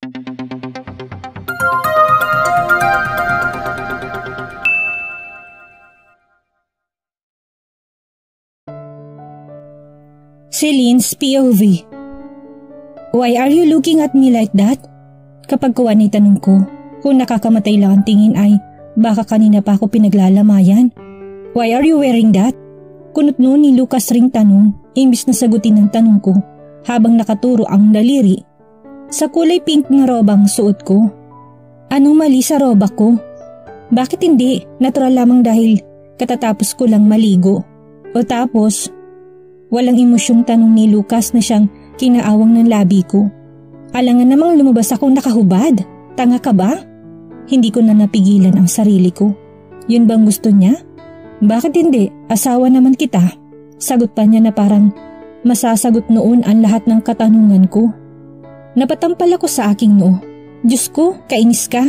Celine's POV. Why are you looking at me like that? Kapag kuwan ay tanong ko, kung nakakamatay lang ang tingin ay baka kanina pa ako pinaglalamayan. Why are you wearing that? Kunot noon ni Lucas ring tanong, imbis na sagutin ang tanong ko habang nakaturo ang daliri sa kulay pink na robang suot ko. Anong mali sa roba ko? Bakit hindi? Natural lamang dahil katatapos ko lang maligo. O tapos, walang emosyong tanong ni Lucas na siyang kinaawang ng labi ko. Alangan namang lumabas akong nakahubad. Tanga ka ba? Hindi ko na napigilan ang sarili ko. Yun bang gusto niya? Bakit hindi? Asawa naman kita. Sagot pa niya na parang masasagot noon ang lahat ng katanungan ko. Napatampal ako sa aking noo. Diyos ko, kainis ka.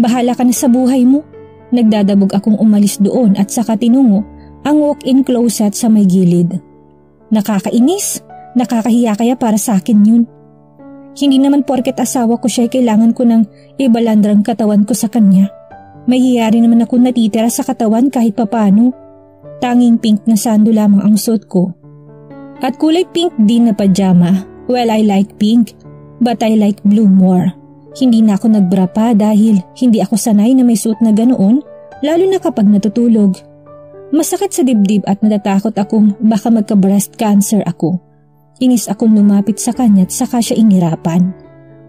Bahala ka na sa buhay mo. Nagdadabog akong umalis doon at saka tinungo ang walk-in closet sa may gilid. Nakakainis. Nakakahiya kaya para sa akin yun. Hindi naman porket asawa ko siya kailangan ko ng ibalandrang katawan ko sa kanya. May hiya rin naman ako natitira sa katawan kahit papano. Tanging pink na sando lamang ang suot ko. At kulay pink din na pajama. Well, I like pink, but I like blue more. Hindi na ako nagbra pa dahil hindi ako sanay na may suot na ganoon, lalo na kapag natutulog. Masakit sa dibdib at natatakot akong baka magka-breast cancer ako. Inis akong lumapit sa kanya at saka siya inirapan.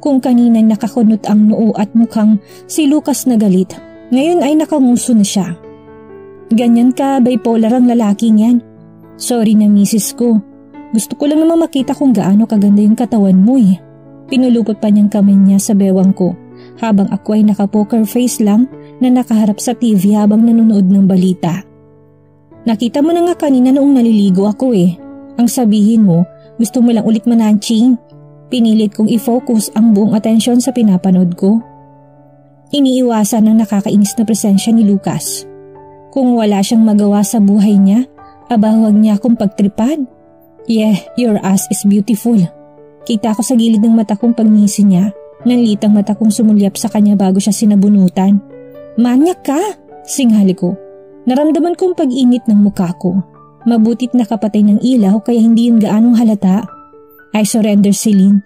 Kung kanina nakakunot ang noo at mukhang si Lucas na galit, ngayon ay nakanguso na siya. Ganyan ka, bipolar ang lalaking yan. Sorry na misis ko. Gusto ko lang naman makita kung gaano kaganda yung katawan mo eh. Pinulupot pa niyang kamay niya sa bewang ko habang ako ay naka-poker face lang na nakaharap sa TV habang nanonood ng balita. Nakita mo na nga kanina noong naliligo ako eh. Ang sabihin mo, gusto mo lang ulit mananching. Pinilit kong i-focus ang buong atensyon sa pinapanood ko. Iniiwasan ng nakakainis na presensya ni Lucas. Kung wala siyang magawa sa buhay niya, aba huwag niya akong pagtripan. Yeah, your ass is beautiful. Kita ko sa gilid ng mata kong pagngisi niya, nanlitang mata kong sumulyap sa kanya bago siya sinabunutan. Manyak ka! Singhali ko. Naramdaman kong pag-init ng mukha ko. Mabutit nakapatay ng ilaw kaya hindi yun gaanong halata. I surrender, Celine.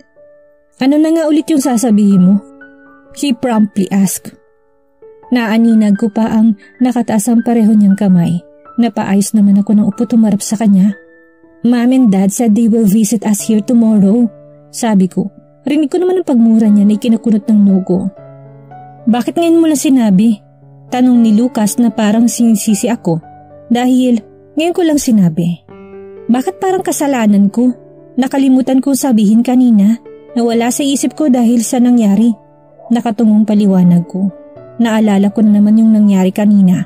Ano na nga ulit yung sasabihin mo? He promptly asked. Naaninag ko pa ang nakataas ang pareho niyang kamay. Napaayos naman ako ng upo tumarap sa kanya. Mom and Dad said they will visit us here tomorrow. Sabi ko. Rinig ko naman ang pagmura niya na ikinakunot ng nugo. Bakit ngayon mo lang sinabi? Tanong ni Lucas na parang sinisisi ako. Dahil ngayon ko lang sinabi. Bakit parang kasalanan ko? Nakalimutan kong sabihin kanina na wala sa isip ko dahil sa nangyari. Nakatungong paliwanag ko. Naalala ko na naman yung nangyari kanina.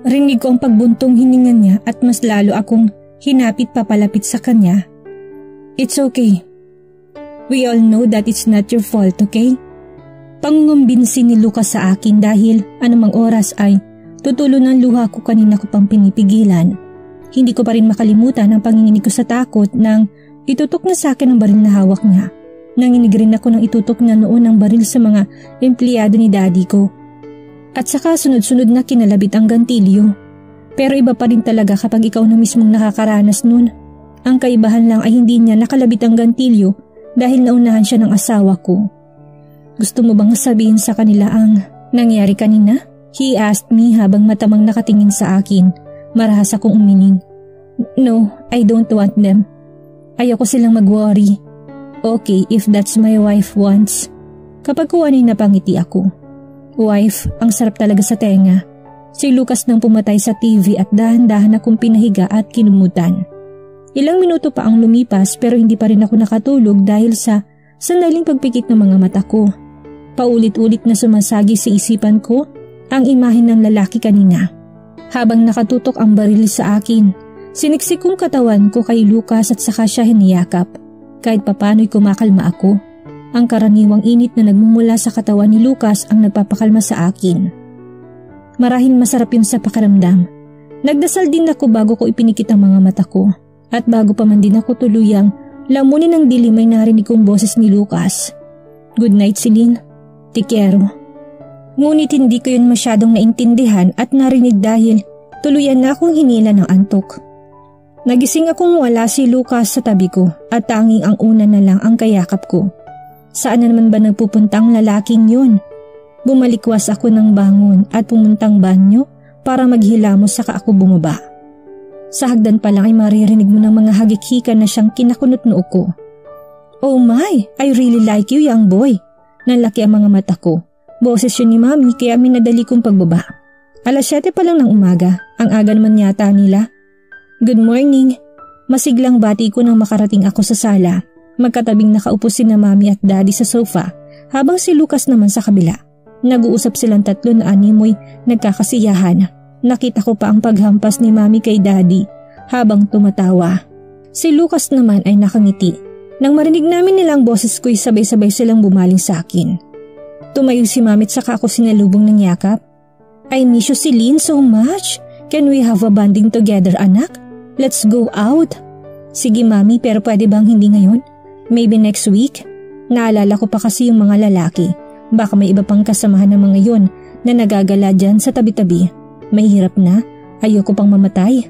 Rinig ko ang pagbuntong hininga niya at mas lalo akong hinapit papalapit sa kanya. It's okay. We all know that it's not your fault, okay? Pangungumbinsi ni Lucas sa akin dahil anumang oras ay tutulo ng luha ko kanina ko pang pinipigilan. Hindi ko pa rin makalimutan ang panginginig ko sa takot nang itutok na sa akin ang baril na hawak niya. Nanginig rin ako nang itutok na noon ang baril sa mga empleyado ni daddy ko. At saka sunod-sunod na kinalabit ang gantilyo. Pero iba pa rin talaga kapag ikaw na mismong nakakaranas nun. Ang kaibahan lang ay hindi niya nakalabit ang gantilyo dahil naunahan siya ng asawa ko. Gusto mo bang sabihin sa kanila ang nangyari kanina? He asked me habang matamang nakatingin sa akin. Marahas akong umiling. No, I don't want them. Ayoko silang mag-worry. Okay, if that's my wife wants. Kapag kuwanin napangiti ako. Wife, ang sarap talaga sa tenga. Si Lucas nang pumatay sa TV at dahan-dahan akong pinahiga at kinumutan. Ilang minuto pa ang lumipas pero hindi pa rin ako nakatulog dahil sa sandaling pagpikit ng mga mata ko. Paulit-ulit na sumasagi sa isipan ko ang imahe ng lalaki kanina. Habang nakatutok ang baril sa akin, siniksik kong katawan ko kay Lucas at saka siya hiniyakap. Kahit papano'y kumakalma ako. Ang karaniwang init na nagmumula sa katawan ni Lucas ang nagpapakalma sa akin. Marahil masarap yun sa pakiramdam. Nagdasal din ako bago ko ipinikit ang mga mata ko. At bago pa man din ako tuluyang lamunin ng dilim ay narinig kong boses ni Lucas. Good night, Celine. Te quiero. Ngunit hindi ko yun masyadong naintindihan at narinig dahil tuluyan na akong hinila ng antok. Nagising akong wala si Lucas sa tabi ko at tanging ang una na lang ang kayakap ko. Saan na naman ba nagpupunta ang lalaking yun? Bumalikwas ako ng bangon at pumuntang banyo para maghilamos saka ako bumaba. Sa hagdan pa lang ay maririnig mo ng mga hagik-hika na siyang kinakunot noo ko. Oh my, I really like you, young boy. Nalaki ang mga mata ko. Boses yun ni Mami kaya minadali kong pagbaba. 7:00 pa lang ng umaga, ang aga naman yata nila. Good morning. Masiglang bati ko nang makarating ako sa sala. Magkatabing nakaupo sina Mami at Daddy sa sofa habang si Lucas naman sa kabila. Nag-uusap silang tatlo na animoy nagkakasiyahan. Nakita ko pa ang paghampas ni Mami kay Daddy habang tumatawa. Si Lucas naman ay nakangiti. Nang marinig namin nilang boses ko'y sabay-sabay silang bumaling sa akin. Tumayo si Mami at saka ako sinalubong ng yakap. I miss you, Celine, so much. Can we have a bonding together, anak? Let's go out. Sige, Mami, pero pwede bang hindi ngayon? Maybe next week? Naalala ko pa kasi yung mga lalaki. Baka may iba pang kasamahan ng mga yon na nagagala dyan sa tabi-tabi. Mahirap na, ayoko pang mamatay.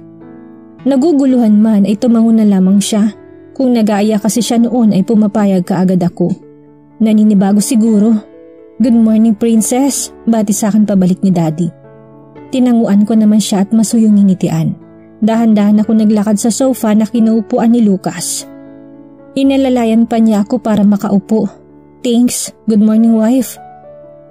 Naguguluhan man ay tumango na lamang siya. Kung nag-aaya kasi siya noon ay pumapayag kaagad ako. Naninibago siguro. Good morning, princess. Bati sa akin pabalik ni Daddy. Tinanguan ko naman siya at masuyong ninitian. Dahan-dahan ako naglakad sa sofa na kinaupuan ni Lucas. Inalalayan pa niya ako para makaupo. Thanks, good morning wife.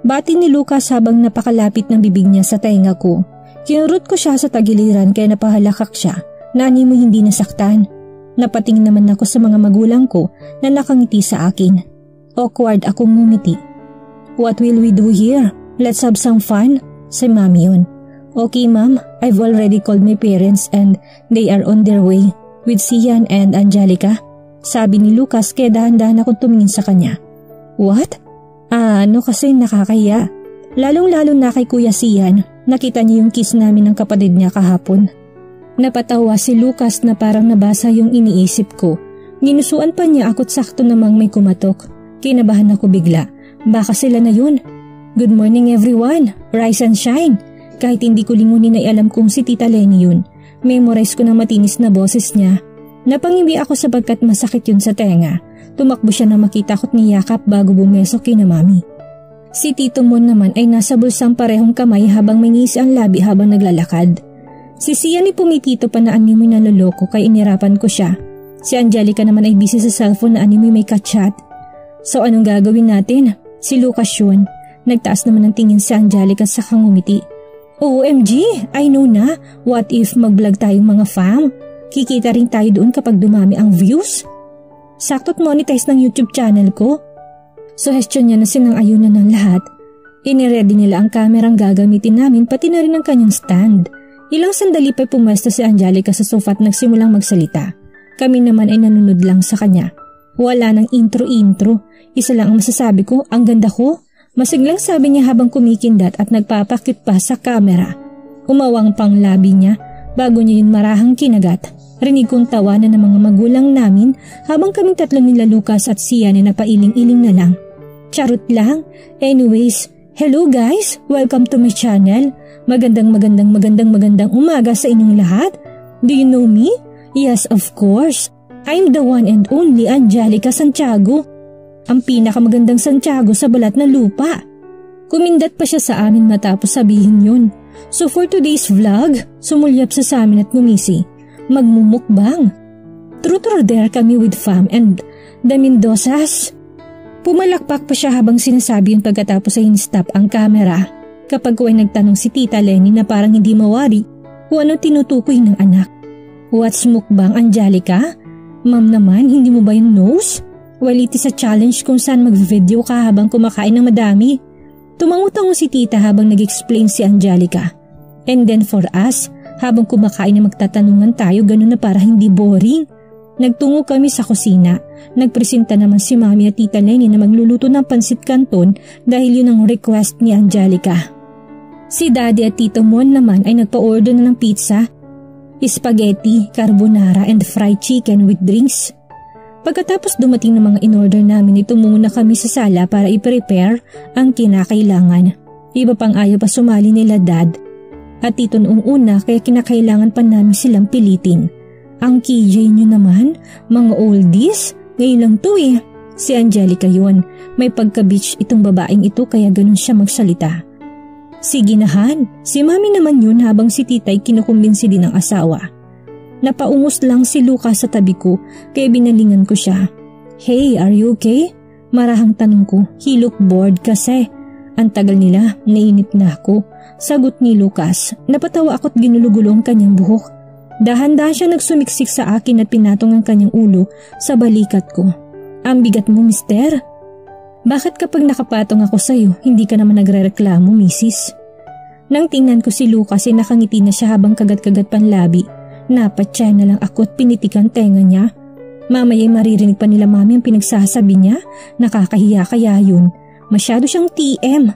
Bati ni Lucas habang napakalapit ng bibig niya sa tainga ko. Kinurot ko siya sa tagiliran kaya napahalakak siya na mo hindi nasaktan. Napatingin naman ako sa mga magulang ko na nakangiti sa akin. Awkward akong ngumiti. What will we do here? Let's have some fun? Si Mami yun. Okay ma'am, I've already called my parents and they are on their way with Sian and Angelica. Sabi ni Lucas kaya dahan-dahan akong tumingin sa kanya. What? Ano kasi nakakahiya. Lalong-lalo na kay Kuya Sian, nakita niya yung kiss namin ng kapatid niya kahapon. Napatawa si Lucas na parang nabasa yung iniisip ko. Ginusuan pa niya ako't sakto namang may kumatok. Kinabahan ako bigla. Baka sila na yun. Good morning everyone. Rise and shine. Kahit hindi ko lingunin ay alam kong si Tita Lenny yun. Memorize ko ng matinis na boses niya. Napangimbi ako sapagkat masakit yun sa tenga. Tumakbo siya na makita ko't niyakap bago bumesok kina Mami. Si Tito Mon naman ay nasa bulsang parehong kamay habang mangisi ang labi habang naglalakad. Si Sian ay pumitito pa na animoy na loloko kaya inirapan ko siya. Si Angelica naman ay busy sa cellphone na animoy may ka-chat. So anong gagawin natin? Si Lucas yun. Nagtaas naman ng tingin si Angelica sa kangumiti. OMG, I know na. What if mag-vlog tayong mga fam? Kikita rin tayo doon kapag dumami ang views. Sakto't monetize ng YouTube channel ko. Suggestion niya na sinang-ayunan ng lahat. Iniready nila ang kamerang gagamitin namin pati na rin ang kanyang stand. Ilang sandali pa'y pumesto si Angelica sa sofa at nagsimulang magsalita. Kami naman ay nanunod lang sa kanya. Wala nang intro-intro. Isa lang ang masasabi ko, ang ganda ko. Masiglang sabi niya habang kumikindat at nagpapakit pa sa kamera. Umawang pang labi niya bago niya yun marahang kinagat. Rinig kong tawanan ng mga magulang namin habang kaming tatlo nila Lucas at Sian na napailing-iling na lang. Charot lang. Anyways, hello guys! Welcome to my channel. Magandang umaga sa inyong lahat. Do you know me? Yes, of course. I'm the one and only Angelica Santiago. Ang pinakamagandang Santiago sa balat ng lupa. Kumindat pa siya sa amin matapos sabihin yun. So for today's vlog, sumulyap sa amin at ngumisi. Magmumukbang. Truth or dare kami with fam and the Mendozas. Pumalakpak pa siya habang sinasabi yun pagkatapos ay in-stop ang camera. Kapag ko ay nagtanong si Tita Lenny na parang hindi mawari kung ano tinutukoy ng anak. What's mukbang, Angelica? Ma'am naman, hindi mo ba yung nose? Well, it is a challenge kung saan mag-video ka habang kumakain ng madami. Tumangutango si Tita habang nag-explain si Angelica. And then for us, habang kumakain na magtatanungan tayo ganun na para hindi boring. Nagtungo kami sa kusina. Nagpresenta naman si Mami at Tita Lenny na magluluto ng pansit canton dahil yun ang request ni Angelica. Si Daddy at Tito Mon naman ay nagpa-order na ng pizza, spaghetti, carbonara and fried chicken with drinks. Pagkatapos dumating ng mga in-order namin, ito muna kami sa sala para i-prepare ang kinakailangan. Iba pang ayaw pa sumali nila Dad at Tito noong una kaya kinakailangan pa namin silang pilitin. Ang KJ nyo naman, mga oldies, ngayon lang to eh. Si Angelica yun, may pagka-bitch itong babaeng ito kaya ganun siya magsalita. Si Ginahan, si Mami naman yun habang si Titay kinukumbinsi din ng asawa. Napaungos lang si Lucas sa tabi ko kaya binalingan ko siya. Hey, are you okay? Marahang tanong ko, he look bored kasi. Ang tagal nila, nainip na ako. Sagot ni Lucas, napatawa ako't ginulo-gulo ang kanyang buhok. Dahan-dahan siya nagsumiksik sa akin at pinatong ang kanyang ulo sa balikat ko. Ang bigat mo, mister. Bakit kapag nakapatong ako sa'yo, hindi ka naman nagre-reklamo, misis? Nang tingnan ko si Lucas ay nakangiti na siya habang kagat-kagat panlabi. Napatya na lang ako at pinitikan tenga niya. Mamaya'y maririnig pa nila Mami ang pinagsasabi niya. Nakakahiya kaya yun. Masyado siyang TM.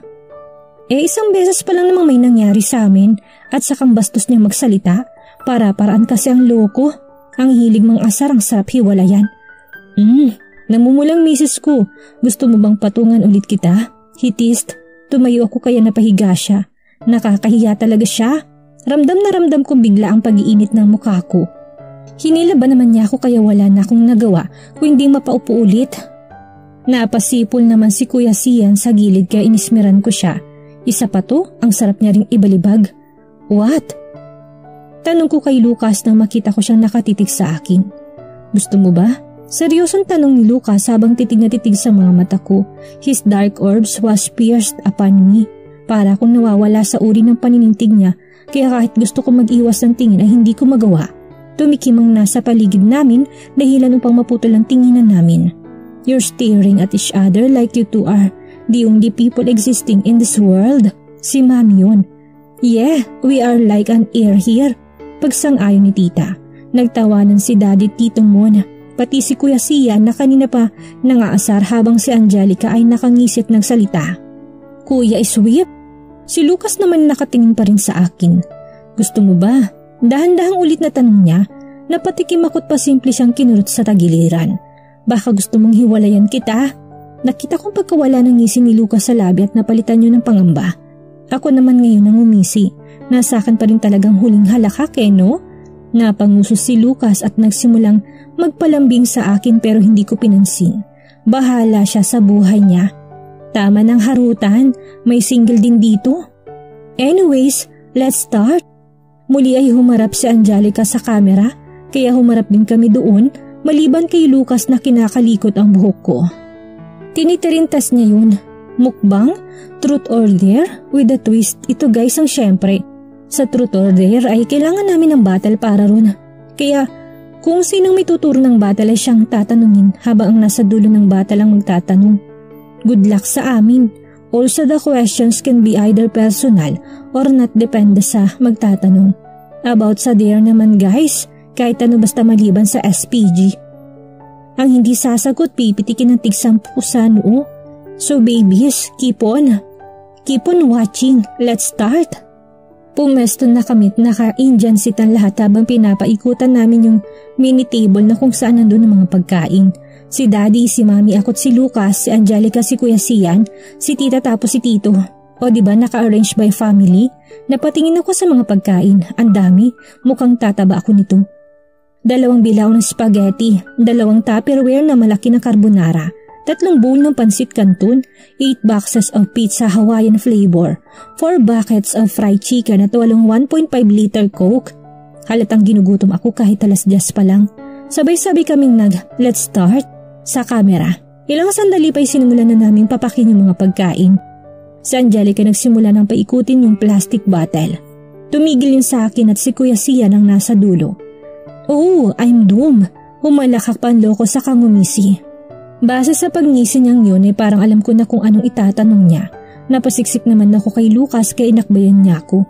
Isang beses pa lang namang may nangyari sa amin at sakang bastos niya magsalita. Para-paraan kasi ang loko. Ang hilig mang asar, ang sarap hiwalayan. Namumulang misis ko. Gusto mo bang patungan ulit kita? Hitist. Tumayo ako kaya napahiga siya. Nakakahiya talaga siya. Ramdam na ramdam kong bigla ang pag-iinit ng mukha ko. Hinila ba naman niya ako kaya wala na akong nagawa kung hindi mapaupo ulit? Napasipol naman si Kuya Sian sa gilid kaya inismeran ko siya. Isa pa to, ang sarap niya ring ibalibag. What? Tanong ko kay Lucas nang makita ko siyang nakatitig sa akin. Gusto mo ba? Seryosong tanong ni Lucas habang titig na titig sa mga mata ko. His dark orbs was pierced upon me. Para akong nawawala sa uri ng paninintig niya kaya kahit gusto ko mag-iwas ng tingin ay hindi ko magawa. Tumikim ang nasa paligid namin dahilan upang maputol ang tinginan namin. You're staring at each other like you two are the only people existing in this world. Si Mami yun. Yeah, we are like an air here. Pagsang-ayon ni Tita. Nagtawanan si Daddy Tito Mon. Pati si Kuya Sian na kanina pa nangaasar habang si Angelica ay nakangisit ng salita. Kuya is whip. Si Lucas naman nakatingin pa rin sa akin. Gusto mo ba? Dahan-dahang ulit na tanong niya. Napatikim ako't pasimple siyang kinurot sa tagiliran. Baka gusto mong hiwalayan kita? Nakita kong pagkawala ng ngisi ni Lucas sa labi at napalitan niyo ng pangamba. Ako naman ngayon ang umisi. Nasa akin pa rin talagang huling halakhak no? Napanguso si Lucas at nagsimulang magpalambing sa akin pero hindi ko pinansin. Bahala siya sa buhay niya. Tama ng harutan, may single din dito. Anyways, let's start. Muli ay humarap si Angelica sa camera, kaya humarap din kami doon, maliban kay Lucas na kinakalikot ang buhok ko. Tinitirintas niya yun. Mukbang, truth or dare, with a twist. Ito guys ang syempre. Sa truth or dare ay kailangan namin ng battle para ron. Kaya kung sinong may tuturo ng battle ay siyang tatanungin habang ang nasa dulo ng battle ang magtatanong. Good luck sa amin. Also the questions can be either personal or not depende sa magtatanong. About sa dare naman guys, kahit ano basta maliban sa SPG. Ang hindi sasagot pipitikin ng tig-10 sa noo. So babies, keep on watching. Let's start. Pumesto na kami't naka-Indian seat ang lahat habang pinapaikutan namin yung mini table na kung saan nandun ang mga pagkain. Si Daddy, si Mami, ako't si Lucas, si Angelica, si Kuya Sian, si Tita tapos si Tito. O diba naka-arrange by family? Napatingin ako sa mga pagkain. Ang dami, mukhang tataba ako nito. 2 bilaw ng spaghetti, 2 Tupperware na malaki na carbonara, 3 bowl ng pansit canton, 8 boxes of pizza Hawaiian flavor, 4 buckets of fried chicken at 1.5 liter Coke. Halatang ginugutom ako kahit 10:00 pa lang. Sabay-sabay kaming let's start sa camera. Ilang sandali pa'y sinimulan na namin papakin yung mga pagkain. Si Angelica nagsimula ng paikutin yung plastic bottle. Tumigil yun sa akin at si Kuya Sian ang nasa dulo. Oh, I'm doomed. Humalakak pa ang loko sa kangumisi. Base sa pagngisi niyang yun ay parang alam ko na kung anong itatanong niya. Napasiksik naman ako kay Lucas kaya inakbayan niya ako.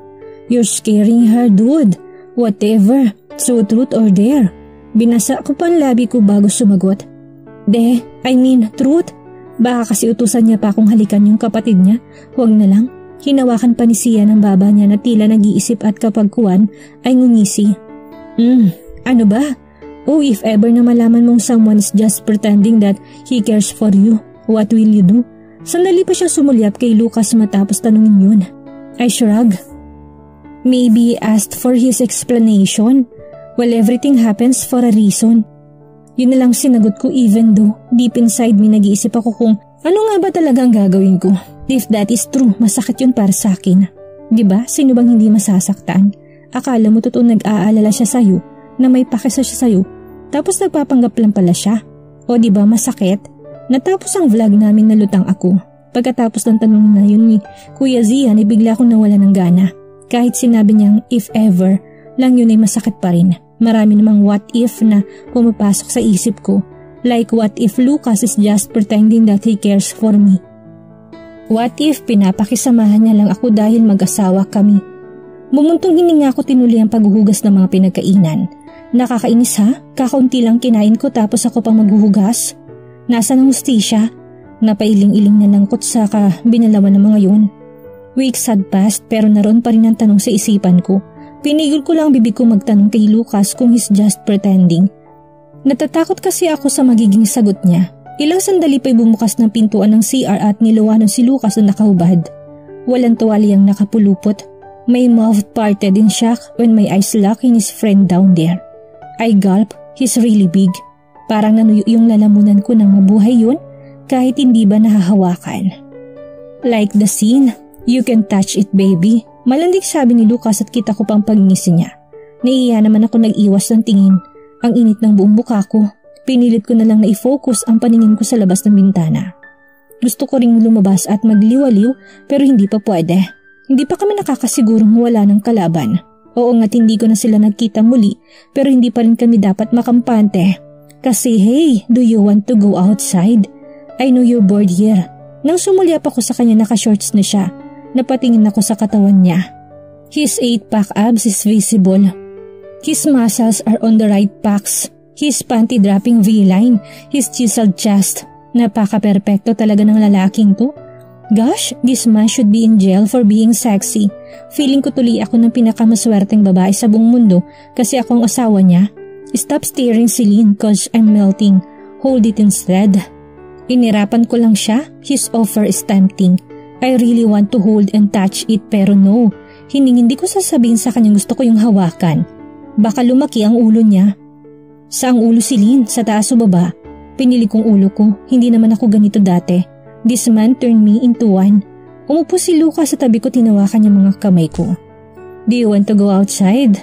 You're scaring her, dude. Whatever. So truth or dare? Binasa ko pa ang labi ko bago sumagot. Truth. Baka kasi utusan niya pa akong halikan yung kapatid niya. Huwag na lang. Hinawakan pa ni Sian ang baba niya na tila nag-iisip at kapag kuwan ay ngumisi. Ano ba? Oh, if ever na malaman mong someone is just pretending that he cares for you, what will you do? Sandali pa siya sumulyap kay Lucas matapos tanungin yun. I shrug. Maybe asked for his explanation. Well, everything happens for a reason. Yun na lang sinagot ko even though deep inside me nag-iisip ako kung ano nga ba talagang gagawin ko. If that is true, masakit yun para sa akin. Diba? Sino bang hindi masasaktan? Akala mo totoo nag-aalala siya sa'yo na may pakisa siya sa'yo tapos nagpapanggap lang pala siya. O diba masakit? Natapos ang vlog namin na lutang ako. Pagkatapos ng tanong na yun ni Kuya Zian ay bigla akong nawala ng gana. Kahit sinabi niyang if ever lang yun ay masakit pa rin. Marami namang what if na pumapasok sa isip ko. Like what if Lucas is just pretending that he cares for me? What if pinapakisamahan niya lang ako dahil mag-asawa kami? Bumuntong hininga ako tinuli ang paghuhugas ng mga pinagkainan. Nakakainis ha? Kakaunti lang kinain ko tapos ako pang maghuhugas? Nasa ng hustisya? Napailing-iling na langkot sa binalawan ng mga yun. Weeks had passed pero naroon pa rin ang tanong sa isipan ko. Pinigil ko lang bibig ko magtanong kay Lucas kung he's just pretending. Natatakot kasi ako sa magiging sagot niya. Ilang sandali pa'y bumukas ng pintuan ng CR at niluwanan si Lucas na nakahubad. Walang tuwalyang nakapulupot. My mouth parted in shock when my eyes locked in his friend down there. I gulp, he's really big. Parang nanuyo yung lalamunan ko ng mabuhay yun kahit hindi ba nahahawakan. Like the scene, you can touch it baby. Malandig sabi ni Lucas at kita ko pang pagngisi niya. Naiiya naman ako nag-iwas ng tingin. Ang init ng buong mukha ko. Pinilit ko na lang na i-focus ang paningin ko sa labas ng bintana. Gusto ko ring lumabas at magliwaliw pero hindi pa pwede. Hindi pa kami nakakasigurong wala ng kalaban. Oo nga't hindi ko na sila nagkita muli pero hindi pa rin kami dapat makampante. Kasi hey, do you want to go outside? I know you're bored here. Nang sumulyap ako sa kanya naka-shorts na siya. Napatingin ako sa katawan niya. His 8-pack abs is visible. His muscles are on the right packs. His panty-dropping V-line. His chiseled chest. Napaka-perpekto talaga ng lalaking to. Gosh, this man should be in jail for being sexy. Feeling ko tuloy ako ng pinakamaswerteng babae sa buong mundo kasi ako ang asawa niya. Stop staring Celine cause I'm melting. Hold it instead. Inirapan ko lang siya. His offer is tempting. I really want to hold and touch it pero no. Hindi ko sasabihin sa kanyang gusto ko yung hawakan. Baka lumaki ang ulo niya. Saang ulo Celine? Sa taas o baba? Pinili kong ulo ko. Hindi naman ako ganito dati. This man turned me into one. Umupo si Lucas sa tabi ko tinawakan niya mga kamay ko. Do you want to go outside?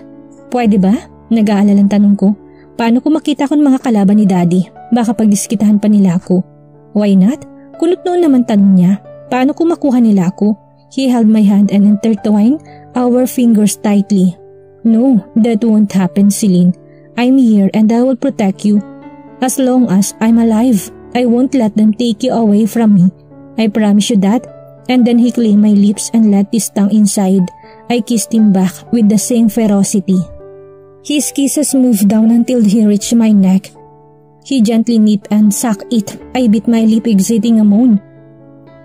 Pwede ba? Nag-aalalang tanong ko. Paano ko makita kung mga kalaban ni Daddy? Baka pagdiskitahan pa nila ako. Why not? Kunot noon naman tanong niya. Paano ko makuha nila ako? He held my hand and intertwined our fingers tightly. No, that won't happen, Celine. I'm here and I will protect you. As long as I'm alive, I won't let them take you away from me. I promise you that. And then he claimed my lips and let his tongue inside. I kissed him back with the same ferocity. His kisses moved down until he reached my neck. He gently nipped and sucked it. I bit my lip exiting a moan.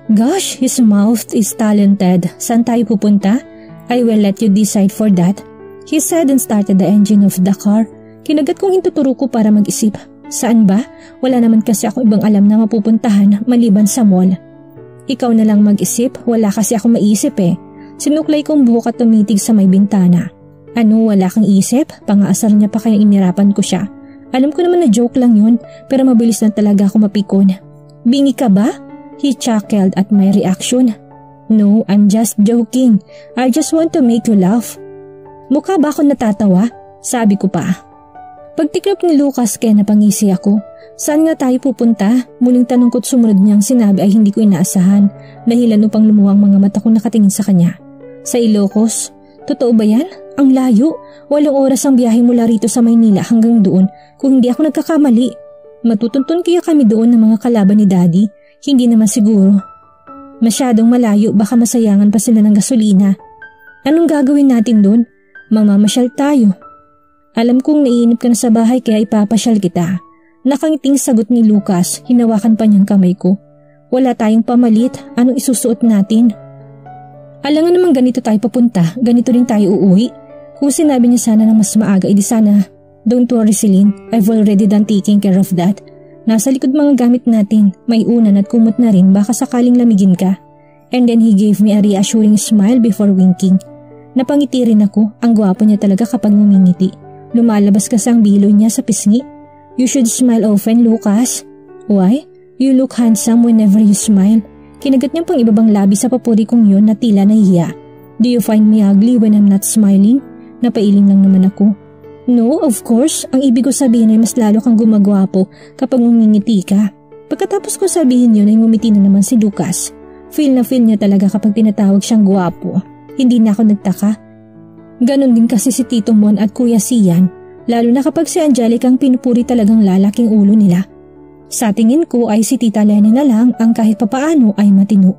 Gosh, his mouth is talented. Saan tayo pupunta? I will let you decide for that. He said and started the engine of the car. Kinagat kong hintuturo ko para mag-isip. Saan ba? Wala naman kasi ako ibang alam na mapupuntahan maliban sa mall. Ikaw na lang mag-isip, wala kasi ako maisip eh. Sinuklay kong buhok at tumitig sa may bintana. Ano, wala kang isip? Pangaasar niya pa kaya inirapan ko siya. Alam ko naman na joke lang yun, pero mabilis na talaga ako mapikon. Bingi ka ba? He chuckled at my reaction. No, I'm just joking. I just want to make you laugh. Mukha ba ako natatawa? Sabi ko pa. Pagtiklop ni Lucas kaya napangisi ako. Saan nga tayo pupunta? Muling tanong ko't sumunod niyang sinabi ay hindi ko inaasahan. Dahilan upang lumuwang mga mata ko nakatingin sa kanya. Sa Ilocos? Totoo ba yan? Ang layo. 8 oras ang biyahe mula rito sa Maynila hanggang doon kung hindi ako nagkakamali. Matutuntun kaya kami doon ng mga kalaban ni Daddy? Hindi naman siguro. Masyadong malayo, baka masayangan pa sila ng gasolina. Anong gagawin natin doon? Mamamasyal tayo. Alam kong naiinip ka na sa bahay kaya ipapasyal kita. Nakangiting sagot ni Lucas, hinawakan pa niyang kamay ko. Wala tayong pamalit, anong isusuot natin? Alangan naman ganito tayo papunta, ganito rin tayo uuwi. Kung sinabi niya sana ng mas maaga, edi sana Don't worry Celine, I've already done taking care of that. Nasa likod mga gamit natin, may unan at kumot na rin baka sakaling lamigin ka. And then he gave me a reassuring smile before winking. Napangiti rin ako, ang gwapo niya talaga kapag ngumingiti. Lumalabas kasi ang bilo niya sa pisngi. You should smile often, Lucas. Why? You look handsome whenever you smile. Kinagat niya pang ibabang labi sa papuri kong yun na tila nahihiya. Do you find me ugly when I'm not smiling? Napailing lang naman ako. No, of course. Ang ibig ko sabihin ay mas lalo kang gumagwapo kapag ngumingiti ka. Pagkatapos ko sabihin yun ay ngumiti na naman si Lucas. Feel na feel niya talaga kapag tinatawag siyang gwapo. Hindi na ako nagtaka. Ganon din kasi si Tito Mon at Kuya Sian, lalo na kapag si Angelica ang pinupuri talagang lalaking ulo nila. Sa tingin ko ay si Tita Leni na lang ang kahit papaano ay matino.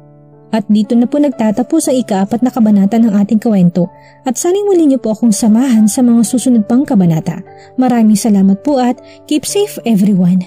At dito na po nagtatapos ang ika-4 na kabanata ng ating kwento at sana'y muli niyo po akong samahan sa mga susunod pang kabanata. Maraming salamat po at keep safe everyone.